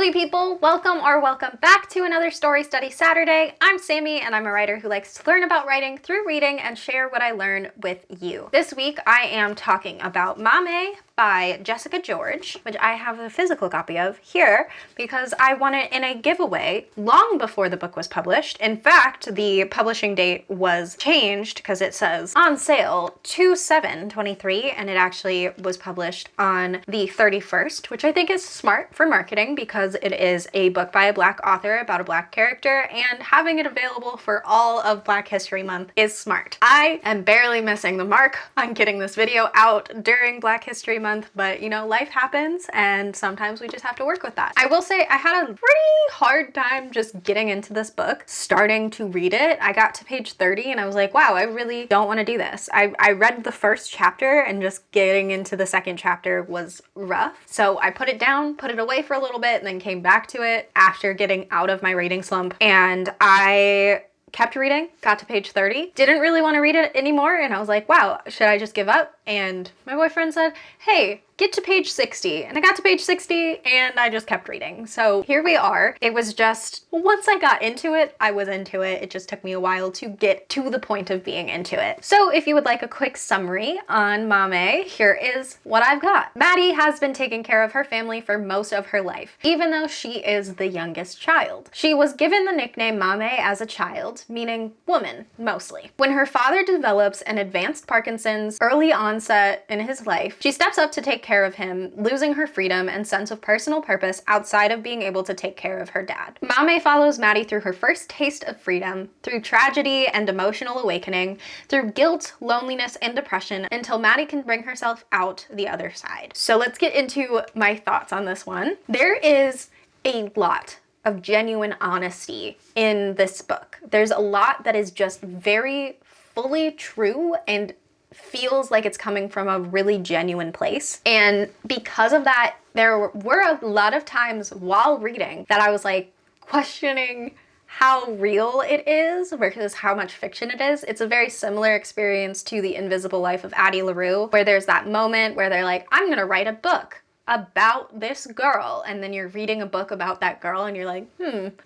Lovely people, welcome back to another Story Study Saturday. I'm Sammi and I'm a writer who likes to learn about writing through reading and share what I learn with you. This week I am talking about Maame by Jessica George, which I have a physical copy of here because I won it in a giveaway long before the book was published. In fact, the publishing date was changed because it says on sale 2/7/23 and it actually was published on the 31st, which I think is smart for marketing because it is a book by a Black author about a Black character, and having it available for all of Black History Month is smart. I am barely missing the mark on getting this video out during Black History Month, but you know, life happens and sometimes we just have to work with that. I will say I had a pretty hard time just getting into this book, starting to read it. I got to page 30 and I was like, wow, I really don't want to do this. I read the first chapter and just getting into the second chapter was rough. So I put it down, put it away for a little bit, and then came back to it after getting out of my reading slump, and I kept reading, got to page 30, didn't really want to read it anymore, and I was like, wow, should I just give up? And my boyfriend said, hey, get to page 60. And I got to page 60 and I just kept reading. So here we are. It was just, once I got into it, I was into it. It just took me a while to get to the point of being into it. So if you would like a quick summary on Maame, here is what I've got. Maddie has been taking care of her family for most of her life, even though she is the youngest child. She was given the nickname Maame as a child, meaning woman, mostly. When her father develops an advanced Parkinson's early onset in his life, she steps up to take care of him, losing her freedom and sense of personal purpose outside of being able to take care of her dad. Maame follows Maddie through her first taste of freedom, through tragedy and emotional awakening, through guilt, loneliness, and depression, until Maddie can bring herself out the other side. So let's get into my thoughts on this one. There is a lot of genuine honesty in this book. There's a lot that is just very fully true and feels like it's coming from a really genuine place. And because of that, there were a lot of times while reading that I was like questioning how real it is versus how much fiction it is. It's a very similar experience to The Invisible Life of Addie LaRue, where there's that moment where they're like, I'm gonna write a book about this girl, and then you're reading a book about that girl and you're like,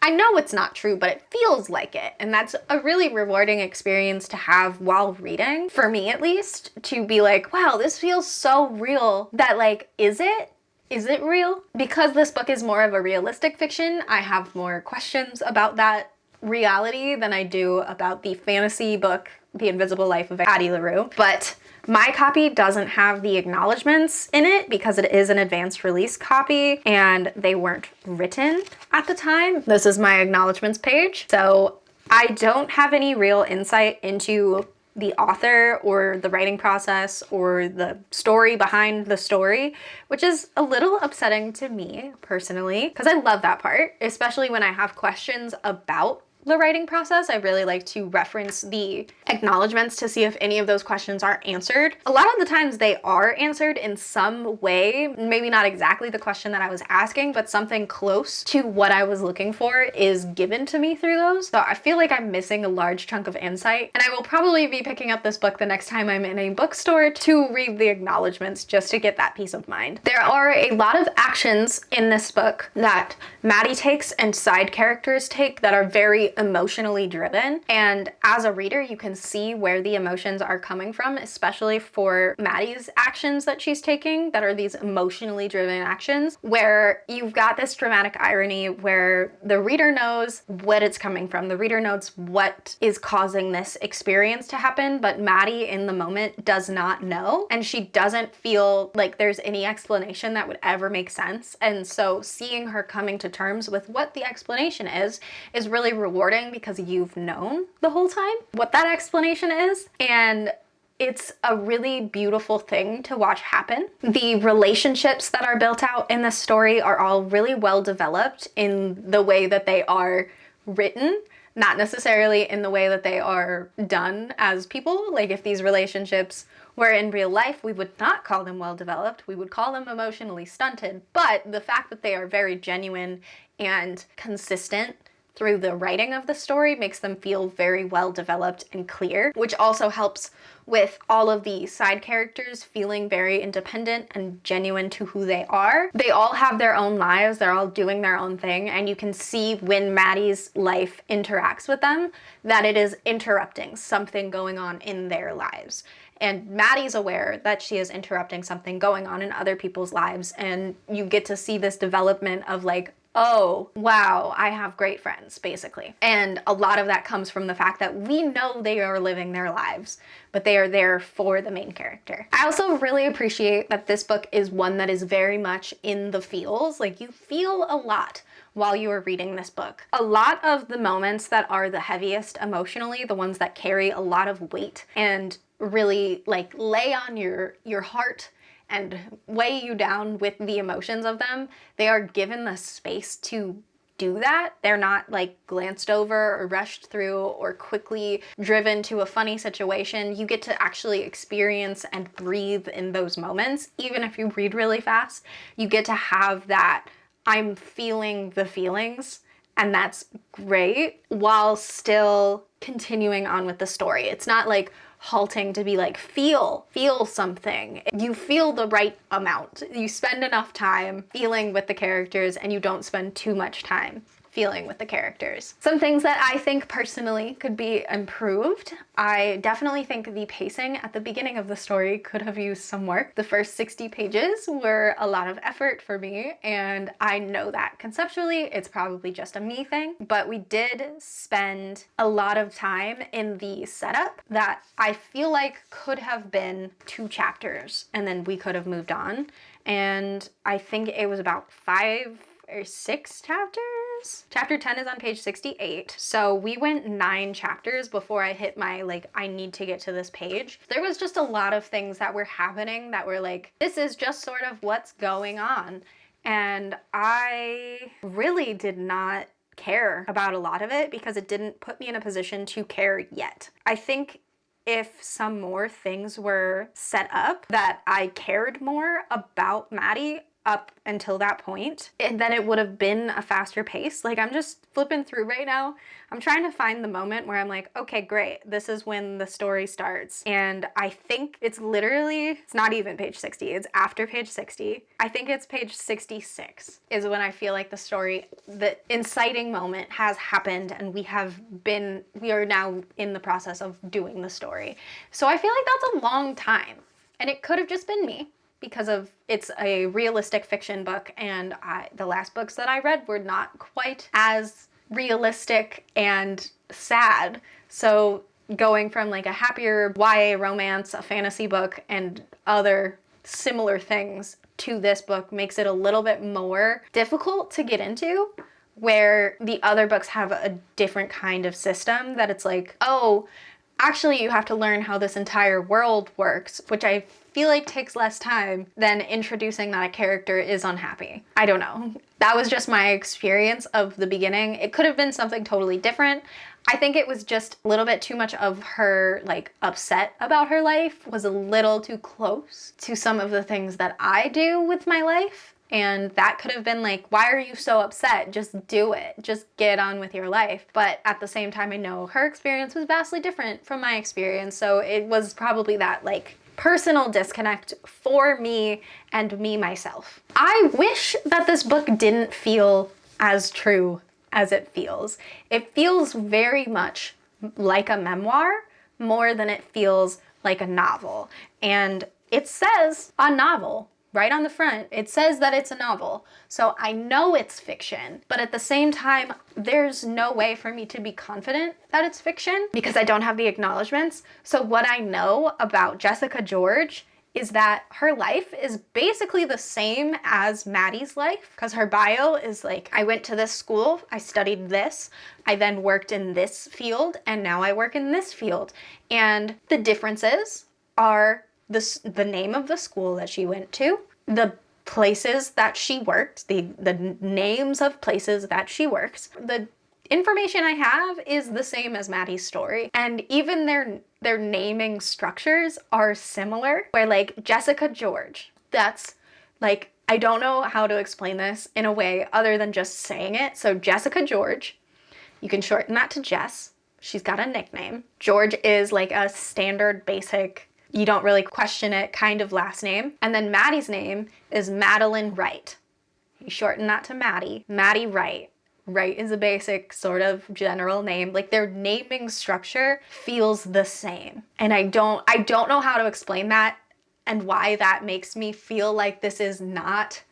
I know it's not true, but it feels like it. And that's a really rewarding experience to have while reading, for me at least, to be like, wow, this feels so real that like, is it? Is it real? Because this book is more of a realistic fiction, I have more questions about that reality than I do about the fantasy book, The Invisible Life of Addie LaRue. But my copy doesn't have the acknowledgements in it because it is an advanced release copy and they weren't written at the time. This is my acknowledgements page. So I don't have any real insight into the author or the writing process or the story behind the story, which is a little upsetting to me personally, because I love that part, especially when I have questions about the writing process. I really like to reference the acknowledgements to see if any of those questions are answered. A lot of the times they are answered in some way, maybe not exactly the question that I was asking, but something close to what I was looking for is given to me through those. So I feel like I'm missing a large chunk of insight, and I will probably be picking up this book the next time I'm in a bookstore to read the acknowledgements just to get that peace of mind. There are a lot of actions in this book that Maddie takes and side characters take that are very emotionally driven, and as a reader you can see where the emotions are coming from, especially for Maddie's actions that she's taking that are these emotionally driven actions, where you've got this dramatic irony where the reader knows what it's coming from, the reader knows what is causing this experience to happen, but Maddie in the moment does not know, and she doesn't feel like there's any explanation that would ever make sense. And so seeing her coming to terms with what the explanation is really rewarding because you've known the whole time what that explanation is, and it's a really beautiful thing to watch happen. The relationships that are built out in this story are all really well developed in the way that they are written, not necessarily in the way that they are done as people. Like if these relationships were in real life, we would not call them well developed, we would call them emotionally stunted. But the fact that they are very genuine and consistent through the writing of the story makes them feel very well developed and clear, which also helps with all of the side characters feeling very independent and genuine to who they are. They all have their own lives, they're all doing their own thing, and you can see when Maddie's life interacts with them that it is interrupting something going on in their lives. And Maddie's aware that she is interrupting something going on in other people's lives, and you get to see this development of like, oh, wow, I have great friends, basically. And a lot of that comes from the fact that we know they are living their lives, but they are there for the main character. I also really appreciate that this book is one that is very much in the feels. Like, you feel a lot while you are reading this book. A lot of the moments that are the heaviest emotionally, the ones that carry a lot of weight and really like lay on your heart and weigh you down with the emotions of them, they are given the space to do that. They're not like glanced over or rushed through or quickly driven to a funny situation. You get to actually experience and breathe in those moments. Even if you read really fast, you get to have that I'm feeling the feelings, and that's great, while still continuing on with the story. It's not like halting to be like, feel something. You feel the right amount. You spend enough time feeling with the characters, and you don't spend too much time feeling with the characters. Some things that I think personally could be improved. I definitely think the pacing at the beginning of the story could have used some work. The first 60 pages were a lot of effort for me, and I know that conceptually it's probably just a me thing, but we did spend a lot of time in the setup that I feel like could have been 2 chapters, and then we could have moved on. And I think it was about 5 or 6 chapters. Chapter 10 is on page 68. So we went 9 chapters before I hit my like, I need to get to this page. There was just a lot of things that were happening that were like, this is just sort of what's going on. And I really did not care about a lot of it because it didn't put me in a position to care yet. I think if some more things were set up that I cared more about Maddie up until that point, and then it would have been a faster pace. Like, I'm just flipping through right now. I'm trying to find the moment where I'm like, okay, great, this is when the story starts. And I think it's literally, it's not even page 60, it's after page 60. I think it's page 66 is when I feel like the story, the inciting moment has happened, and we are now in the process of doing the story. So I feel like that's a long time, and it could have just been me, because of it's a realistic fiction book, and the last books that I read were not quite as realistic and sad. So going from like a happier YA romance, a fantasy book, and other similar things to this book makes it a little bit more difficult to get into, where the other books have a different kind of system that it's like, oh, actually you have to learn how this entire world works, which I feel like takes less time than introducing that a character is unhappy. I don't know. That was just my experience of the beginning. It could have been something totally different. I think it was just a little bit too much of her like upset about her life was a little too close to some of the things that I do with my life. And that could have been like, why are you so upset? Just do it. Just get on with your life. But at the same time, I know her experience was vastly different from my experience. So it was probably that like personal disconnect for me and me myself. I wish that this book didn't feel as true as it feels. It feels very much like a memoir more than it feels like a novel. And it says a novel right on the front. It says that it's a novel. So I know it's fiction, but at the same time, there's no way for me to be confident that it's fiction because I don't have the acknowledgments. So what I know about Jessica George is that her life is basically the same as Maddie's life, because her bio is like, I went to this school, I studied this, I then worked in this field, and now I work in this field. And the differences are the name of the school that she went to, the places that she worked, the names of places that she works. The information I have is the same as Maddie's story, and even their naming structures are similar, where like Jessica George, that's like, I don't know how to explain this in a way other than just saying it. So Jessica George You can shorten that to Jess. She's got a nickname. George is like a standard basic, you don't really question it kind of last name. And then Maddie's name is Madeline Wright. You shorten that to Maddie. Maddie Wright. Wright is a basic sort of general name. Like their naming structure feels the same. And I don't know how to explain that and why that makes me feel like this is not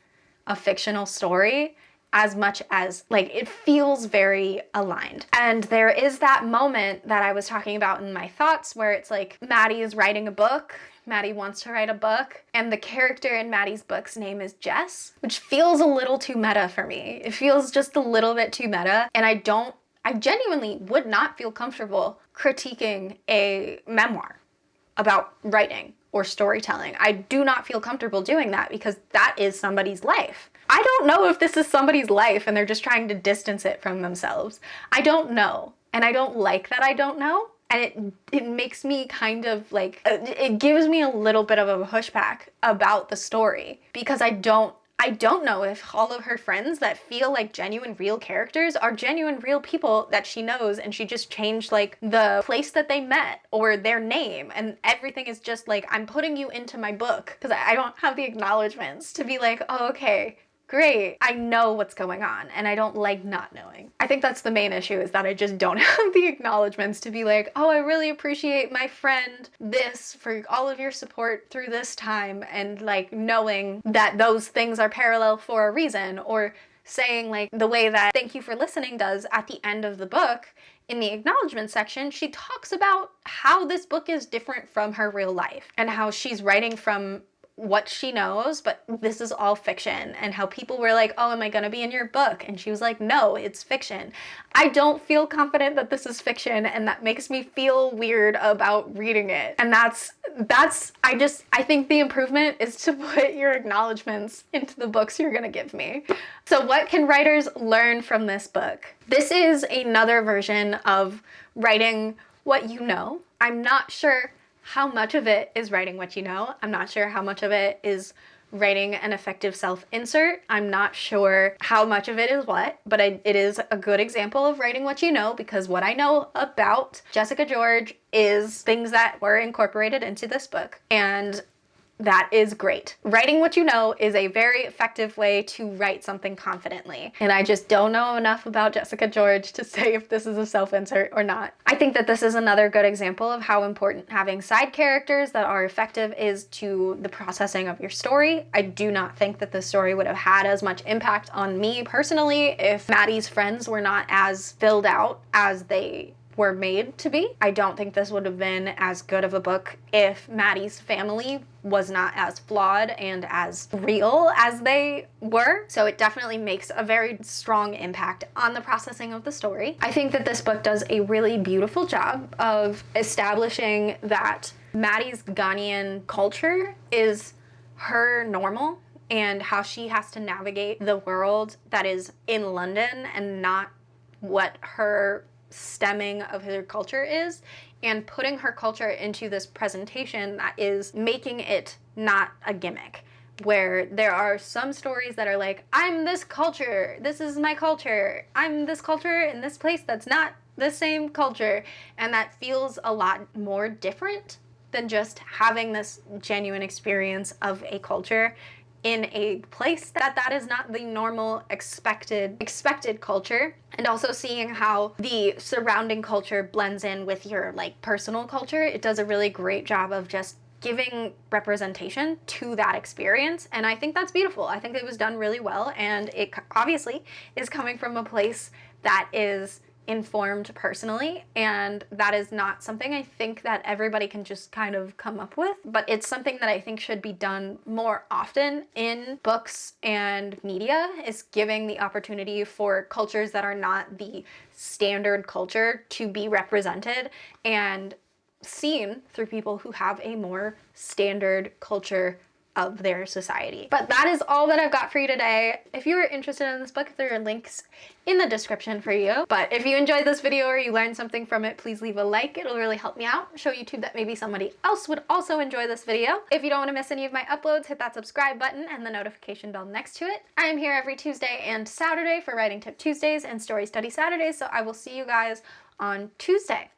a fictional story as much as like it feels very aligned. And there is that moment that I was talking about in my thoughts where it's like Maddie is writing a book. Maddie wants to write a book, and the character in Maddie's book's name is Jess, which feels a little too meta for me. It feels just a little bit too meta, and I genuinely would not feel comfortable critiquing a memoir about writing or storytelling. I do not feel comfortable doing that because that is somebody's life. I don't know if this is somebody's life and they're just trying to distance it from themselves. I don't know, and I don't like that I don't know. And it makes me kind of like, it gives me a little bit of a pushback about the story because I don't know if all of her friends that feel like genuine real characters are genuine real people that she knows, and she just changed like the place that they met or their name, and everything is just like, I'm putting you into my book because I don't have the acknowledgements to be like, oh, okay, great, I know what's going on, and I don't like not knowing. I think that's the main issue, is that I just don't have the acknowledgements to be like, oh, I really appreciate my friend this for all of your support through this time, and like knowing that those things are parallel for a reason, or saying like the way that Thank You for Listening does at the end of the book. In the acknowledgement section, she talks about how this book is different from her real life and how she's writing from what she knows, but this is all fiction, and how people were like, oh, am I gonna be in your book? And she was like, no, it's fiction. I don't feel confident that this is fiction, and that makes me feel weird about reading it. And I think the improvement is to put your acknowledgements into the books you're gonna give me. So what can writers learn from this book? This is another version of writing what you know. I'm not sure how much of it is writing what you know. I'm not sure how much of it is writing an effective self-insert. I'm not sure how much of it is what, but it is a good example of writing what you know, because what I know about Jessica George is things that were incorporated into this book, and that is great. Writing what you know is a very effective way to write something confidently. And I just don't know enough about Jessica George to say if this is a self-insert or not. I think that this is another good example of how important having side characters that are effective is to the processing of your story. I do not think that the story would have had as much impact on me personally if Maddie's friends were not as filled out as they were made to be. I don't think this would have been as good of a book if Maddie's family was not as flawed and as real as they were. So it definitely makes a very strong impact on the processing of the story. I think that this book does a really beautiful job of establishing that Maddie's Ghanian culture is her normal, and how she has to navigate the world that is in London and not what her stemming of her culture is, and putting her culture into this presentation that is making it not a gimmick, where there are some stories that are like, I'm this culture, this is my culture, I'm this culture in this place that's not the same culture, and that feels a lot more different than just having this genuine experience of a culture in a place that is not the normal expected culture, and also seeing how the surrounding culture blends in with your like personal culture. It does a really great job of just giving representation to that experience, and I think that's beautiful. I think it was done really well, and it obviously is coming from a place that is informed personally, and that is not something I think that everybody can just kind of come up with, but it's something that I think should be done more often in books and media, is giving the opportunity for cultures that are not the standard culture to be represented and seen through people who have a more standard culture of their society. But that is all that I've got for you today. If you are interested in this book, there are links in the description for you. But if you enjoyed this video or you learned something from it, please leave a like. It'll really help me out, show YouTube that maybe somebody else would also enjoy this video. If you don't want to miss any of my uploads, hit that subscribe button and the notification bell next to it. I am here every Tuesday and Saturday for Writing Tip Tuesdays and Story Study Saturdays, so I will see you guys on Tuesday.